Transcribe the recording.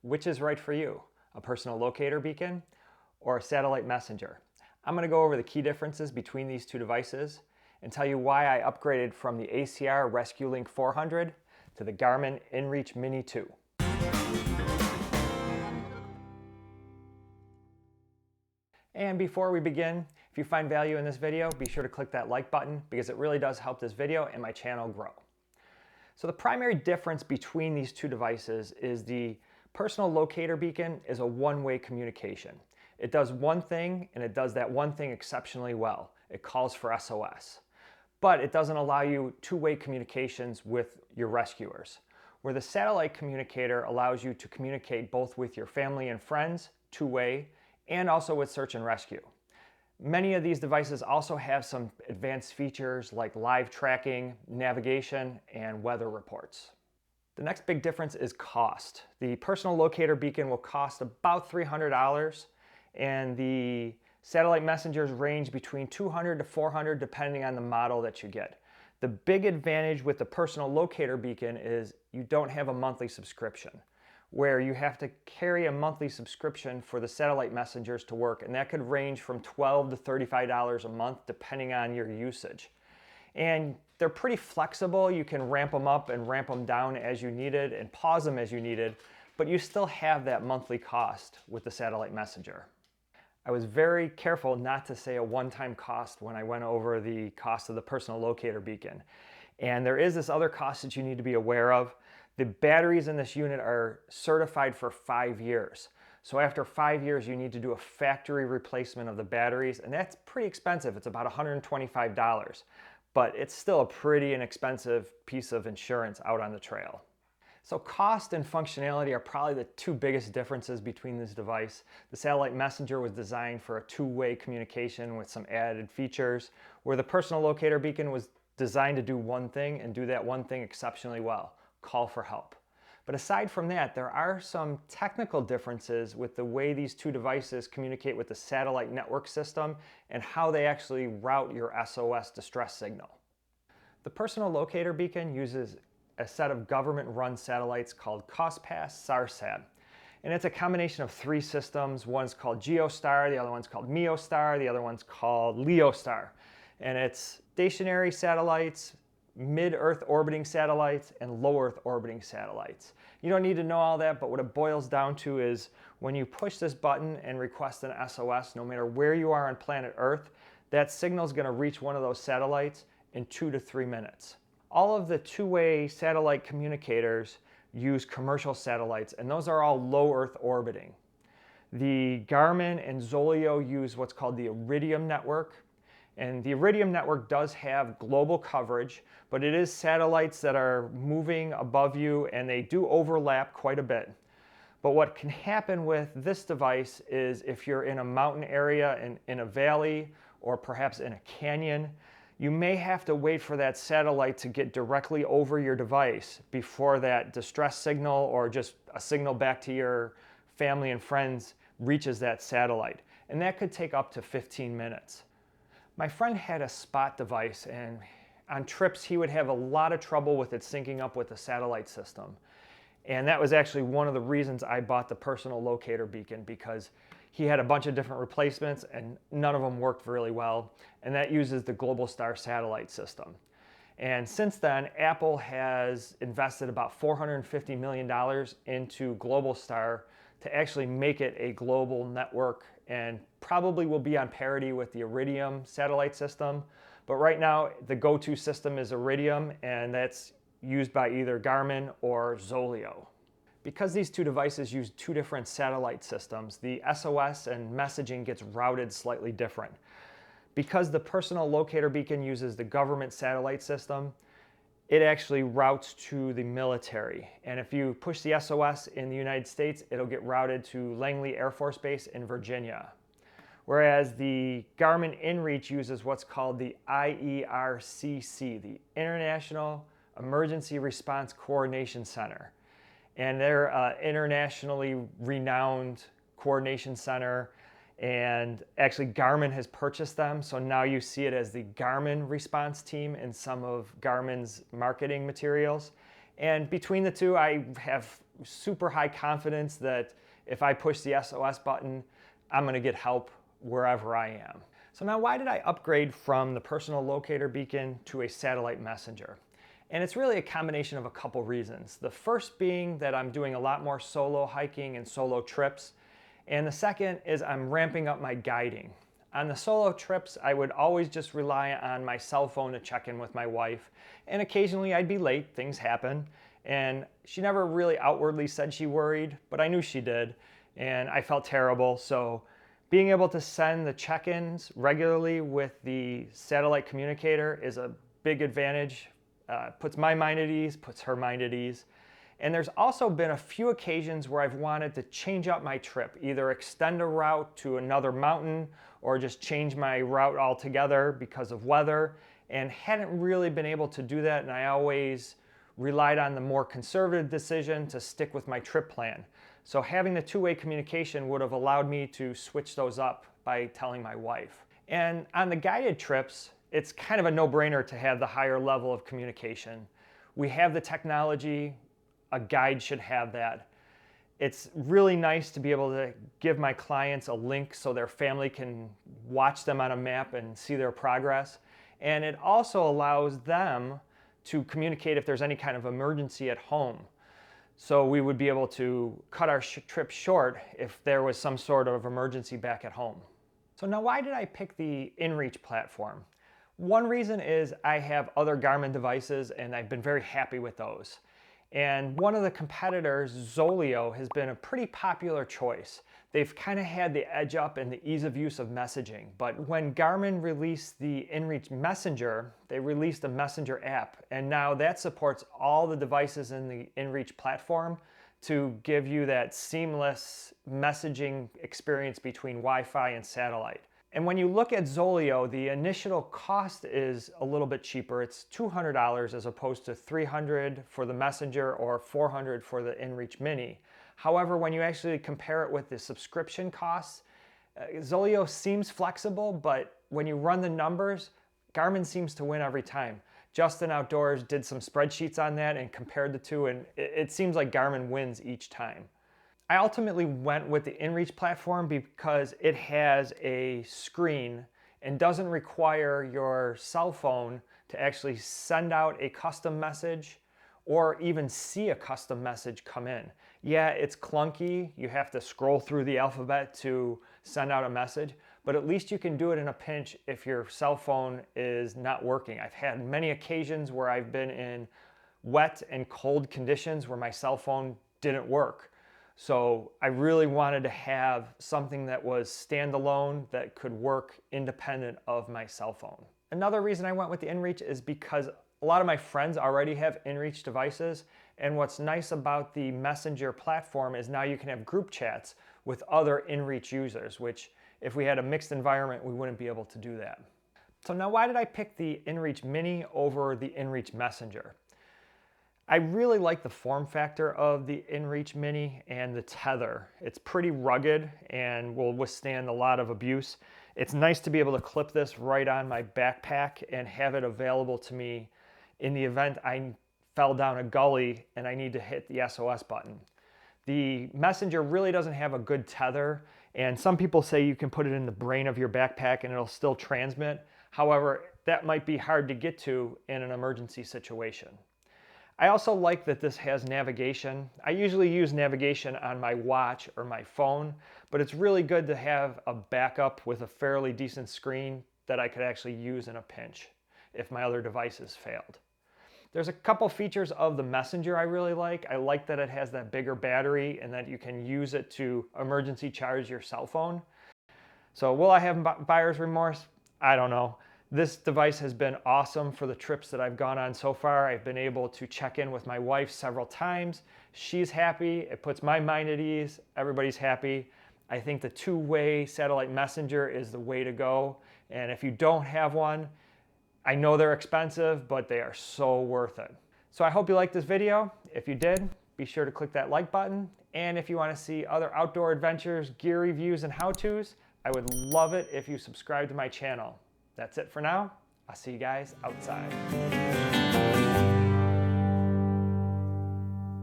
Which is right for you, a personal locator beacon or a satellite messenger? I'm going to go over the key differences between these two devices and tell you why I upgraded from the ACR ResQLink 400 to the Garmin InReach Mini 2. And before we begin, if you find value in this video, be sure to click that like button because it really does help this video and my channel grow. So the primary difference between these two devices is the personal locator beacon is a one-way communication. It does one thing and it does that one thing exceptionally well. It calls for SOS. But it doesn't allow you two-way communications with your rescuers, where the satellite communicator allows you to communicate both with your family and friends, two-way, and also with search and rescue. Many of these devices also have some advanced features like live tracking, navigation, and weather reports. The next big difference is cost. The personal locator beacon will cost about $300, and the satellite messengers range between $200 to $400 depending on the model that you get. The big advantage with the personal locator beacon is you don't have a monthly subscription, where you have to carry a monthly subscription for the satellite messengers to work, and that could range from $12 to $35 a month depending on your usage. And they're pretty flexible. You can ramp them up and ramp them down as you needed and pause them as you needed, but you still have that monthly cost with the satellite messenger. I was very careful not to say a one-time cost when I went over the cost of the personal locator beacon. And there is this other cost that you need to be aware of. The batteries in this unit are certified for 5 years. So after 5 years, you need to do a factory replacement of the batteries, and that's pretty expensive. It's about $125, but it's still a pretty inexpensive piece of insurance out on the trail. So cost and functionality are probably the two biggest differences between this device. The satellite messenger was designed for a two-way communication with some added features, where the personal locator beacon was designed to do one thing and do that one thing exceptionally well: call for help. But aside from that, there are some technical differences with the way these two devices communicate with the satellite network system and how they actually route your SOS distress signal. The personal locator beacon uses a set of government-run satellites called COSPAS SARSAT. And it's a combination of three systems. One's called GeoStar, the other one's called MEOStar, the other one's called LEOStar. And it's stationary satellites, mid-Earth orbiting satellites, and low-Earth orbiting satellites. You don't need to know all that, but what it boils down to is when you push this button and request an SOS, no matter where you are on planet Earth, that signal is going to reach one of those satellites in 2 to 3 minutes. All of the two-way satellite communicators use commercial satellites, and those are all low-Earth orbiting. The Garmin and Zoleo use what's called the Iridium network. And the Iridium network does have global coverage, but it is satellites that are moving above you, and they do overlap quite a bit. But what can happen with this device is if you're in a mountain area, in a valley, or perhaps in a canyon, you may have to wait for that satellite to get directly over your device before that distress signal or just a signal back to your family and friends reaches that satellite. And that could take up to 15 minutes. My friend had a spot device, and on trips he would have a lot of trouble with it syncing up with the satellite system. And that was actually one of the reasons I bought the personal locator beacon, because he had a bunch of different replacements and none of them worked really well. And that uses the Globalstar satellite system. And since then, Apple has invested about $450 million into Globalstar to actually make it a global network, and probably will be on parity with the Iridium satellite system. But right now, the go-to system is Iridium, and that's used by either Garmin or Zoleo. Because these two devices use two different satellite systems, the SOS and messaging gets routed slightly different. Because the personal locator beacon uses the government satellite system, it actually routes to the military. And if you push the SOS in the United States, it'll get routed to Langley Air Force Base in Virginia. Whereas the Garmin InReach uses what's called the IERCC, the International Emergency Response Coordination Center. And they're an internationally renowned coordination center. And actually Garmin has purchased them, so now you see it as the Garmin response team in some of Garmin's marketing materials. And between the two, I have super high confidence that if I push the SOS button, I'm going to get help wherever I am. So now, why did I upgrade from the personal locator beacon to a satellite messenger? And it's really a combination of a couple reasons. The first being that I'm doing a lot more solo hiking and solo trips. And the second is I'm ramping up my guiding. On the solo trips, I would always just rely on my cell phone to check in with my wife. And occasionally I'd be late, things happen. And she never really outwardly said she worried, but I knew she did. And I felt terrible. So being able to send the check-ins regularly with the satellite communicator is a big advantage. Puts my mind at ease, puts her mind at ease. And there's also been a few occasions where I've wanted to change up my trip, either extend a route to another mountain or just change my route altogether because of weather, and hadn't really been able to do that. And I always relied on the more conservative decision to stick with my trip plan. So having the two-way communication would have allowed me to switch those up by telling my wife. And on the guided trips, it's kind of a no-brainer to have the higher level of communication. We have the technology, a guide should have that. It's really nice to be able to give my clients a link so their family can watch them on a map and see their progress. And it also allows them to communicate if there's any kind of emergency at home. So we would be able to cut our trip short if there was some sort of emergency back at home. So now, why did I pick the InReach platform? One reason is I have other Garmin devices and I've been very happy with those. And one of the competitors, Zoleo, has been a pretty popular choice. They've kind of had the edge up in the ease of use of messaging. But when Garmin released the InReach Messenger, they released a messenger app. And now that supports all the devices in the InReach platform to give you that seamless messaging experience between Wi-Fi and satellite. And when you look at Zoleo, the initial cost is a little bit cheaper. It's $200 as opposed to $300 for the Messenger or $400 for the InReach Mini. However, when you actually compare it with the subscription costs, Zoleo seems flexible, but when you run the numbers, Garmin seems to win every time. Justin Outdoors did some spreadsheets on that and compared the two, and it seems like Garmin wins each time. I ultimately went with the InReach platform because it has a screen and doesn't require your cell phone to actually send out a custom message or even see a custom message come in. Yeah, it's clunky. You have to scroll through the alphabet to send out a message, but at least you can do it in a pinch if your cell phone is not working. I've had many occasions where I've been in wet and cold conditions where my cell phone didn't work. So I really wanted to have something that was standalone that could work independent of my cell phone. Another reason I went with the InReach is because a lot of my friends already have InReach devices, and what's nice about the Messenger platform is now you can have group chats with other InReach users, which if we had a mixed environment, we wouldn't be able to do that. So now, why did I pick the InReach Mini over the InReach Messenger? I really like the form factor of the InReach Mini and the tether. It's pretty rugged and will withstand a lot of abuse. It's nice to be able to clip this right on my backpack and have it available to me in the event I fell down a gully and I need to hit the SOS button. The Messenger really doesn't have a good tether, and some people say you can put it in the brain of your backpack and it'll still transmit. However, that might be hard to get to in an emergency situation. I also like that this has navigation. I usually use navigation on my watch or my phone, but it's really good to have a backup with a fairly decent screen that I could actually use in a pinch if my other devices failed. There's a couple features of the Messenger I really like. I like that it has that bigger battery and that you can use it to emergency charge your cell phone. So will I have buyer's remorse? I don't know. This device has been awesome for the trips that I've gone on so far. I've been able to check in with my wife several times. She's happy. It puts my mind at ease. Everybody's happy. I think the two-way satellite messenger is the way to go. And if you don't have one, I know they're expensive, but they are so worth it. So I hope you liked this video. If you did, be sure to click that like button. And if you want to see other outdoor adventures, gear reviews, and how-tos, I would love it if you subscribe to my channel. That's it for now. I'll see you guys outside.